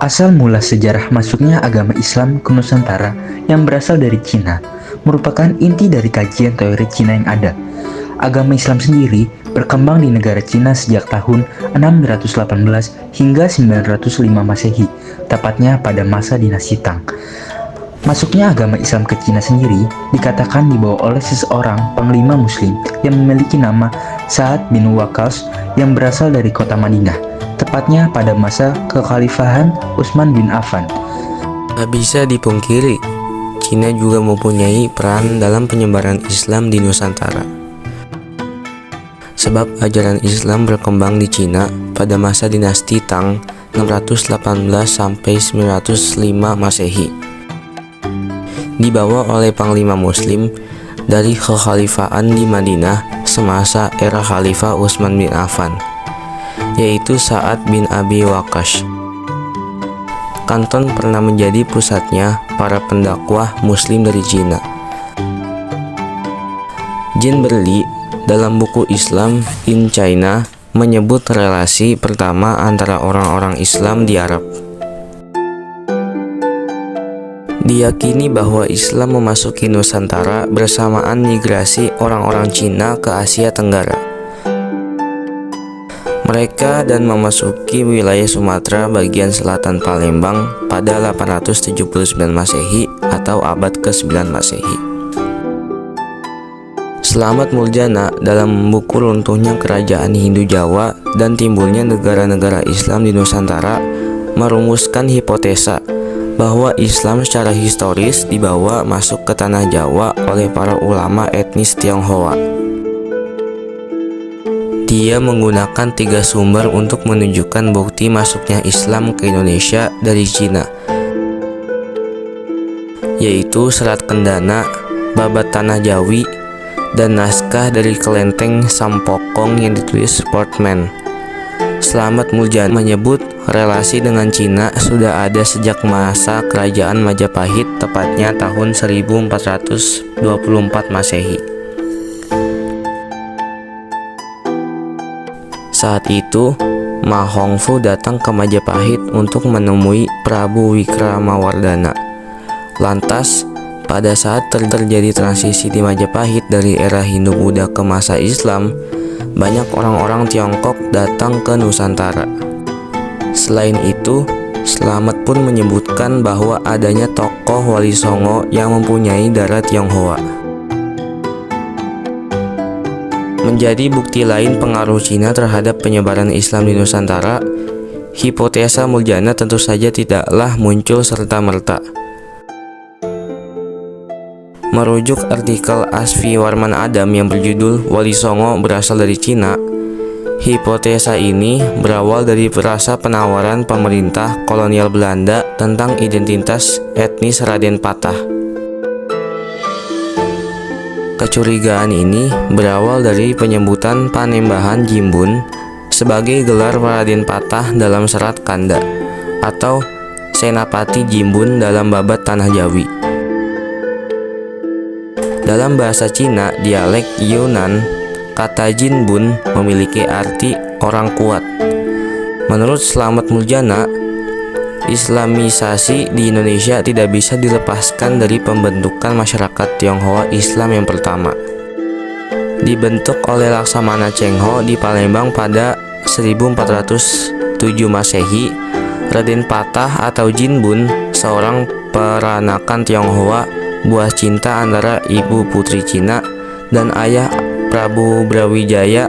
Asal mula sejarah masuknya agama Islam ke Nusantara yang berasal dari Cina merupakan inti dari kajian teori Cina yang ada. Agama Islam sendiri berkembang di negara Cina sejak tahun 618 hingga 905 Masehi, tepatnya pada masa dinasti Tang. Masuknya agama Islam ke Cina sendiri dikatakan dibawa oleh seseorang panglima muslim yang memiliki nama Sa'ad bin Waqqas yang berasal dari kota Madinah, tepatnya pada masa kekhalifahan Utsman bin Affan. Tak bisa dipungkiri, Cina juga mempunyai peran dalam penyebaran Islam di Nusantara. Sebab ajaran Islam berkembang di Cina pada masa dinasti Tang 618 sampai 905 Masehi. Dibawa oleh panglima muslim dari kekhalifahan di Madinah semasa era Khalifah Utsman bin Affan, yaitu Sa'ad bin Abi Waqqas. Kanton pernah menjadi pusatnya para pendakwah muslim dari Cina. Jean Berly dalam buku Islam in China menyebut relasi pertama antara orang-orang Islam di Arab. Diyakini bahwa Islam memasuki Nusantara bersamaan migrasi orang-orang Cina ke Asia Tenggara. Mereka dan memasuki wilayah Sumatera bagian selatan Palembang pada 879 Masehi atau abad ke-9 Masehi. Slamet Muljana dalam buku Runtuhnya Kerajaan Hindu Jawa dan Timbulnya Negara-negara Islam di Nusantara merumuskan hipotesa bahwa Islam secara historis dibawa masuk ke tanah Jawa oleh para ulama etnis Tionghoa. Dia menggunakan 3 sumber untuk menunjukkan bukti masuknya Islam ke Indonesia dari Cina, yaitu Serat Kendana, Babat Tanah Jawi, dan naskah dari Kelenteng Sampokong yang ditulis Portman. Slamet Muljana menyebut relasi dengan Cina sudah ada sejak masa kerajaan Majapahit, tepatnya tahun 1424 Masehi. Saat itu, Ma Hongfu datang ke Majapahit untuk menemui Prabu Wikramawardhana. Lantas, pada saat terjadi transisi di Majapahit dari era Hindu-Buddha ke masa Islam, banyak orang-orang Tiongkok datang ke Nusantara. Selain itu, Slamet pun menyebutkan bahwa adanya tokoh Wali Songo yang mempunyai darah Tionghoa. Menjadi bukti lain pengaruh Cina terhadap penyebaran Islam di Nusantara, hipotesa Muljana tentu saja tidaklah muncul serta-merta. Merujuk artikel Asfi Warman Adam yang berjudul Wali Songo berasal dari Cina, hipotesa ini berawal dari rasa penawaran pemerintah kolonial Belanda tentang identitas etnis Raden Patah. Kecurigaan ini berawal dari penyebutan Panembahan Jimbun sebagai gelar Raden Patah dalam Serat Kanda atau Senapati Jimbun dalam Babat Tanah Jawi. Dalam bahasa Cina, dialek Yunnan, kata Jinbun memiliki arti orang kuat. Menurut Slamet Muljana, Islamisasi di Indonesia tidak bisa dilepaskan dari pembentukan masyarakat Tionghoa Islam yang pertama. Dibentuk oleh Laksamana Cheng Ho di Palembang pada 1407 Masehi, Raden Patah atau Jinbun, seorang peranakan Tionghoa, buah cinta antara ibu putri Cina dan ayah Prabu Brawijaya,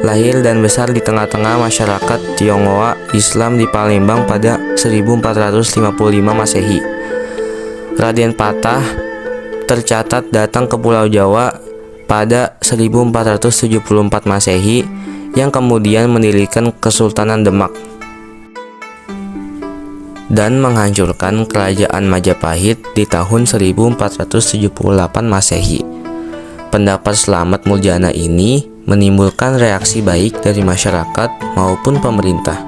lahir dan besar di tengah-tengah masyarakat Tionghoa Islam di Palembang pada 1455 Masehi. Raden Patah tercatat datang ke Pulau Jawa pada 1474 Masehi yang kemudian mendirikan Kesultanan Demak dan menghancurkan kerajaan Majapahit di tahun 1478 Masehi. Pendapat Slamet Muljana ini menimbulkan reaksi baik dari masyarakat maupun pemerintah.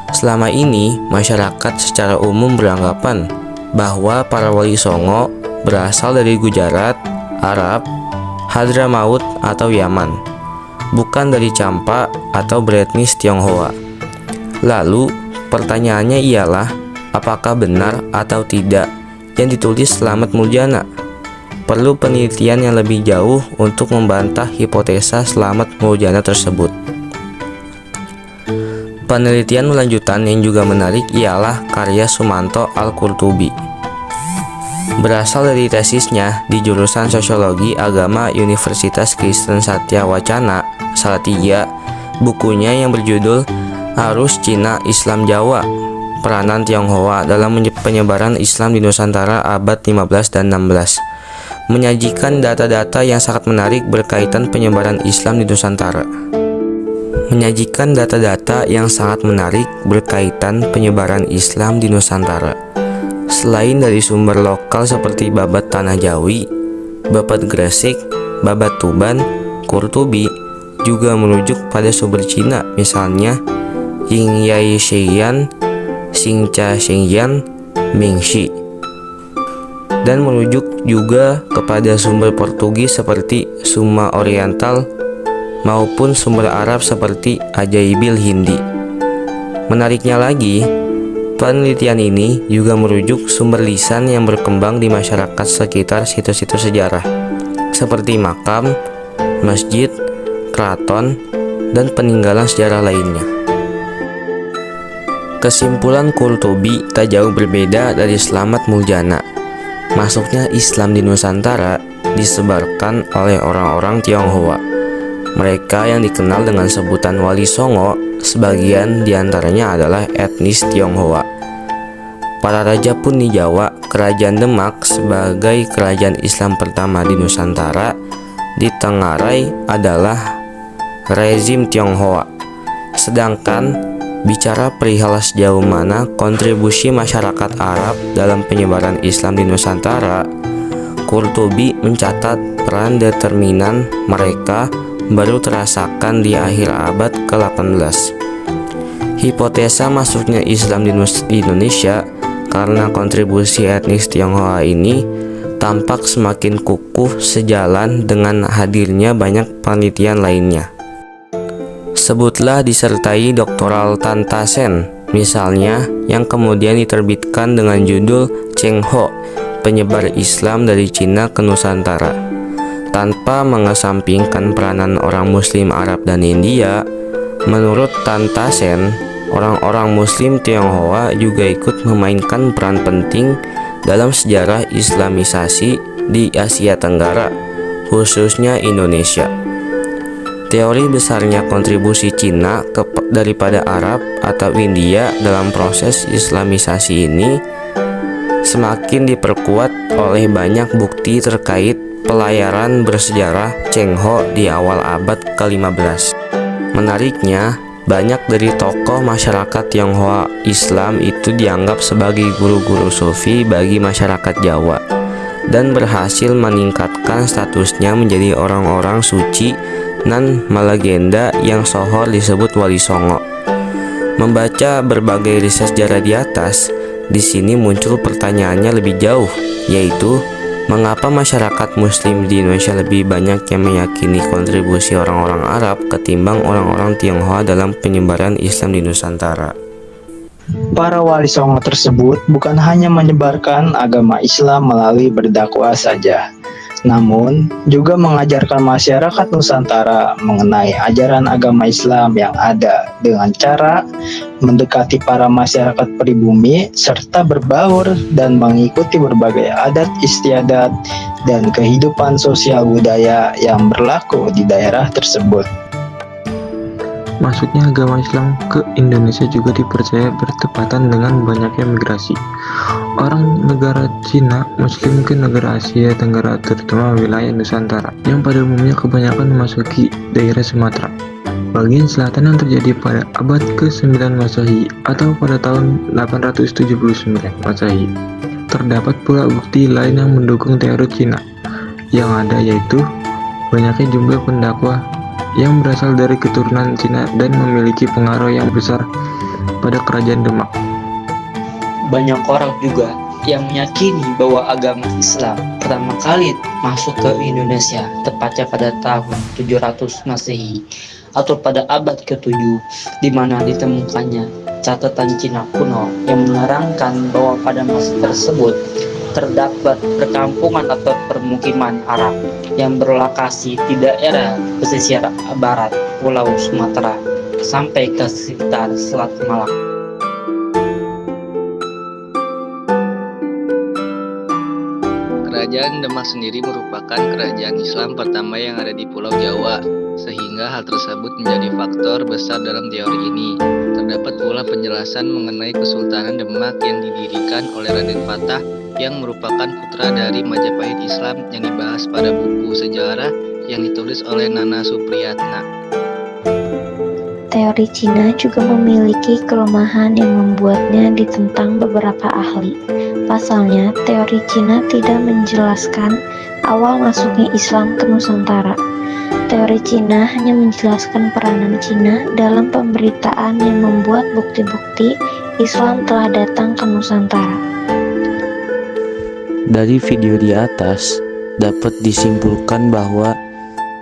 Selama ini, masyarakat secara umum beranggapan bahwa para Wali Songo berasal dari Gujarat, Arab, Hadramaut atau Yaman, bukan dari Champa atau beretnis Tionghoa. Lalu, pertanyaannya ialah, apakah benar atau tidak yang ditulis Slamet Muljana. Perlu penelitian yang lebih jauh untuk membantah hipotesa Slamet Muljana tersebut. Penelitian lanjutan yang juga menarik ialah karya Sumanto Al-Qurtubi. Berasal dari tesisnya di jurusan Sosiologi Agama Universitas Kristen Satya Wacana, Salatiga, bukunya yang berjudul Arus Cina Islam Jawa, Peranan Tionghoa dalam Penyebaran Islam di Nusantara abad 15 dan 16, menyajikan data-data yang sangat menarik berkaitan penyebaran Islam di Nusantara. Menyajikan data-data yang sangat menarik berkaitan penyebaran Islam di Nusantara. Selain dari sumber lokal seperti Babat Tanah Jawi, Babat Gresik, Babat Tuban, Qurtubi juga merujuk pada sumber Cina, misalnya Ying Yai Sheiyan, Xingcha Shengyan, Mingxi, dan merujuk juga kepada sumber Portugis seperti Summa Oriental maupun sumber Arab seperti Ajaibil Hindi. Menariknya lagi, penelitian ini juga merujuk sumber lisan yang berkembang di masyarakat sekitar situs-situs sejarah seperti makam, masjid, keraton, dan peninggalan sejarah lainnya. Kesimpulan Qurtubi tak jauh berbeda dari Slamet Muljana. Masuknya Islam di Nusantara disebarkan oleh orang-orang Tionghoa. Mereka yang dikenal dengan sebutan Wali Songo, sebagian diantaranya adalah etnis Tionghoa. Para raja pun di Jawa, Kerajaan Demak sebagai kerajaan Islam pertama di Nusantara ditengarai adalah rezim Tionghoa. Sedangkan bicara perihal sejauh mana kontribusi masyarakat Arab dalam penyebaran Islam di Nusantara, Qurtubi mencatat peran determinan mereka baru terasakan di akhir abad ke-18. Hipotesa masuknya Islam di Indonesia karena kontribusi etnis Tionghoa ini tampak semakin kukuh sejalan dengan hadirnya banyak penelitian lainnya. Sebutlah disertai doktoral Tan Ta Sen, misalnya, yang kemudian diterbitkan dengan judul Cheng Ho, Penyebar Islam dari Cina ke Nusantara. Tanpa mengesampingkan peranan orang Muslim Arab dan India, menurut Tan Ta Sen, orang-orang Muslim Tionghoa juga ikut memainkan peran penting dalam sejarah Islamisasi di Asia Tenggara, khususnya Indonesia. Teori besarnya kontribusi Cina daripada Arab atau India dalam proses Islamisasi ini semakin diperkuat oleh banyak bukti terkait pelayaran bersejarah Cheng Ho di awal abad ke-15. Menariknya, banyak dari tokoh masyarakat Tionghoa Islam itu dianggap sebagai guru-guru sufi bagi masyarakat Jawa dan berhasil meningkatkan statusnya menjadi orang-orang suci nan melegenda yang sohor disebut Wali Songo. Membaca berbagai riset sejarah di atas, di sini muncul pertanyaannya lebih jauh, yaitu mengapa masyarakat Muslim di Indonesia lebih banyak yang meyakini kontribusi orang-orang Arab ketimbang orang-orang Tionghoa dalam penyebaran Islam di Nusantara. Para wali songo tersebut bukan hanya menyebarkan agama Islam melalui berdakwah saja, namun juga mengajarkan masyarakat Nusantara mengenai ajaran agama Islam yang ada dengan cara mendekati para masyarakat pribumi serta berbaur dan mengikuti berbagai adat istiadat dan kehidupan sosial budaya yang berlaku di daerah tersebut. Masuknya agama Islam ke Indonesia juga dipercaya bertepatan dengan banyaknya migrasi orang negara Cina Muslim ke negara Asia Tenggara, terutama wilayah Nusantara, yang pada umumnya kebanyakan memasuki daerah Sumatera bagian selatan yang terjadi pada abad ke-9 Masehi atau pada tahun 879 Masehi. Terdapat pula bukti lain yang mendukung teori Cina yang ada, yaitu banyaknya jumlah pendakwah yang berasal dari keturunan Cina dan memiliki pengaruh yang besar pada kerajaan Demak. Banyak orang juga yang meyakini bahwa agama Islam pertama kali masuk ke Indonesia tepatnya pada tahun 700 Masehi atau pada abad ke-7, di mana ditemukannya catatan Cina kuno yang menerangkan bahwa pada masa tersebut terdapat perkampungan atau permukiman Arab yang berlokasi di daerah pesisir barat Pulau Sumatera sampai ke sekitar Selat Malaka. Kerajaan Demak sendiri merupakan kerajaan Islam pertama yang ada di Pulau Jawa, sehingga hal tersebut menjadi faktor besar dalam teori ini. Terdapat pula penjelasan mengenai Kesultanan Demak yang didirikan oleh Raden Fatah yang merupakan putra dari Majapahit Islam yang dibahas pada buku sejarah yang ditulis oleh Nana Supriyatna. Teori Cina juga memiliki kelemahan yang membuatnya ditentang beberapa ahli. Pasalnya, teori Cina tidak menjelaskan awal masuknya Islam ke Nusantara. Teori Cina hanya menjelaskan peranan Cina dalam pemberitaan yang membuat bukti-bukti Islam telah datang ke Nusantara. Dari video di atas, dapat disimpulkan bahwa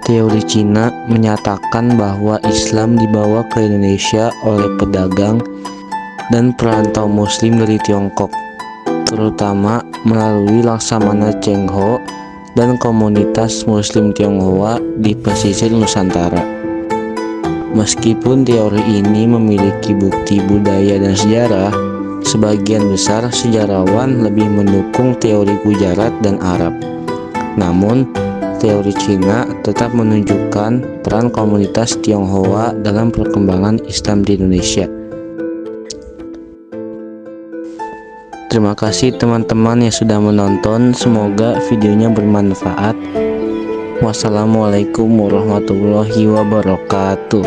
teori Cina menyatakan bahwa Islam dibawa ke Indonesia oleh pedagang dan perantau Muslim dari Tiongkok, terutama melalui Laksamana Cheng Ho dan komunitas Muslim Tionghoa di pesisir Nusantara. Meskipun teori ini memiliki bukti budaya dan sejarah, sebagian besar sejarawan lebih mendukung teori Gujarat dan Arab. Namun, teori Cina tetap menunjukkan peran komunitas Tionghoa dalam perkembangan Islam di Indonesia. Terima kasih teman-teman yang sudah menonton, semoga videonya bermanfaat. Wassalamualaikum warahmatullahi wabarakatuh.